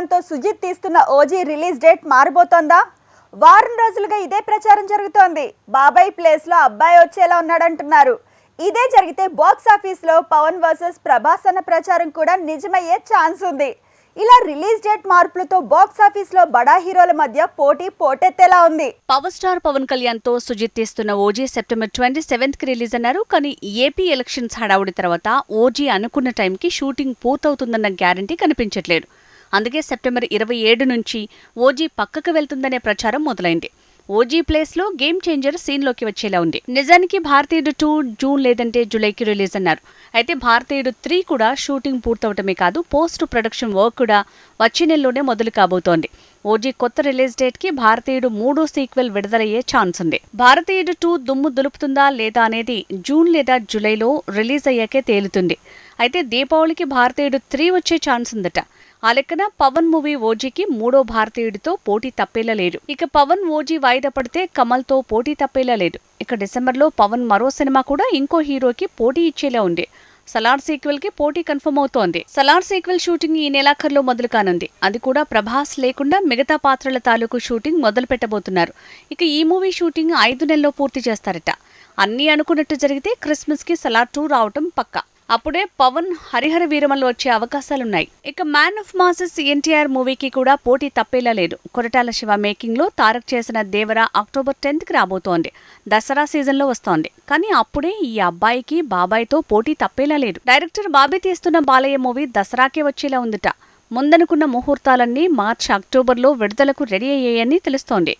కళ్యాణ్తో సుజిత్ తీస్తున్న OG release date మారబోతోందా? వారం రోజులుగా ఇదే ప్రచారం జరుగుతోంది. బాబాయ్ ప్లేస్ లో అబ్బాయి వచ్చేలా ఉన్నాడంటున్నారు. ఇదే జరిగితే బాక్స్ ఆఫీస్ లో పవన్ వర్సెస్ ప్రభాస్ అన్న ప్రచారం కూడా నిజమయ్యే ఛాన్స్ ఉంది. ఇలా రిలీజ్ డేట్ మార్పులతో బాక్స్ ఆఫీస్ లో బడా హీరోల మధ్య పోటీ పోటెత్తేలా ఉంది. పవర్ స్టార్ పవన్ కళ్యాణ్ తో సుజిత్ తీస్తున్న ఓజీ సెప్టెంబర్ 27th కి రిలీజ్ అన్నారు. కానీ ఏపీ ఎలక్షన్స్ హడావుడి తర్వాత ఓజీ అనుకున్న టైంకి షూటింగ్ పూర్తవుతుందన్న గ్యారంటీ కనిపించట్లేదు. అందుకే సెప్టెంబర్ 27 నుంచి ఓజీ పక్కకు వెళ్తుందనే ప్రచారం మొదలైంది. ఓజీ ప్లేస్ లో గేమ్ చేంజర్ సీన్ లోకి వచ్చేలా ఉంది. నిజానికి భారతీయుడు 2 జూన్ లేదంటే జూలైకి రిలీజ్ అన్నారు. అయితే భారతీయుడు 3 కూడా షూటింగ్ పూర్తవటమే కాదు, పోస్ట్ ప్రొడక్షన్ వర్క్ కూడా వచ్చే నెలలోనే మొదలు కాబోతోంది. ఓజీ కొత్త రిలీజ్ డేట్ కి భారతీయుడు 3 సీక్వెల్ విడుదలయ్యే ఛాన్స్ ఉంది. భారతీయుడు 2 దుమ్ము దులుపుతుందా లేదా అనేది జూన్ లేదా జూలైలో రిలీజ్ అయ్యాకే తేలుతుంది. అయితే దీపావళికి భారతీయుడు 3 వచ్చే ఛాన్స్ ఉందట. ఆ లెక్కన పవన్ మూవీ ఓజీకి 3వ భారతీయుడితో పోటీ తప్పేలా లేదు. ఇక పవన్ ఓజీ వాయిదా పడితే కమల్తో పోటీ తప్పేలా లేదు. ఇక డిసెంబర్లో పవన్ మరో సినిమా కూడా ఇంకో హీరోకి పోటీ ఇచ్చేలా ఉంది. సలార్ సీక్వెల్ కి పోటీ కన్ఫర్మ్ అవుతోంది. సలార్ సీక్వెల్ షూటింగ్ ఈ నెలాఖరులో మొదలు కానుంది. అది కూడా ప్రభాస్ లేకుండా మిగతా పాత్రల తాలూకు షూటింగ్ మొదలు పెట్టబోతున్నారు. ఇక ఈ మూవీ షూటింగ్ 5 నెలల్లో పూర్తి చేస్తారట. అన్నీ అనుకున్నట్టు జరిగితే క్రిస్మస్ కి సలార్ 2 రావటం పక్కా. అప్పుడే పవన్ హరిహర వీరమల్లో వచ్చే అవకాశాలున్నాయి. ఇక మ్యాన్ ఆఫ్ మాసెస్ ఎన్టీఆర్ మూవీకి కూడా పోటీ తప్పేలా లేదు. కొరటాల శివ మేకింగ్ లో తారక్ చేసిన దేవర అక్టోబర్ 10th కి రాబోతోంది. దసరా సీజన్ లో వస్తోంది. కానీ అప్పుడే ఈ అబ్బాయికి బాబాయ్తో పోటీ తప్పేలా లేదు. డైరెక్టర్ బాబీ తీస్తున్న బాలయ్య మూవీ దసరాకే వచ్చేలా ఉందట. ముందనుకున్న ముహూర్తాలన్నీ మార్చి అక్టోబర్లో విడుదలకు రెడీ అయ్యాయని తెలుస్తోంది.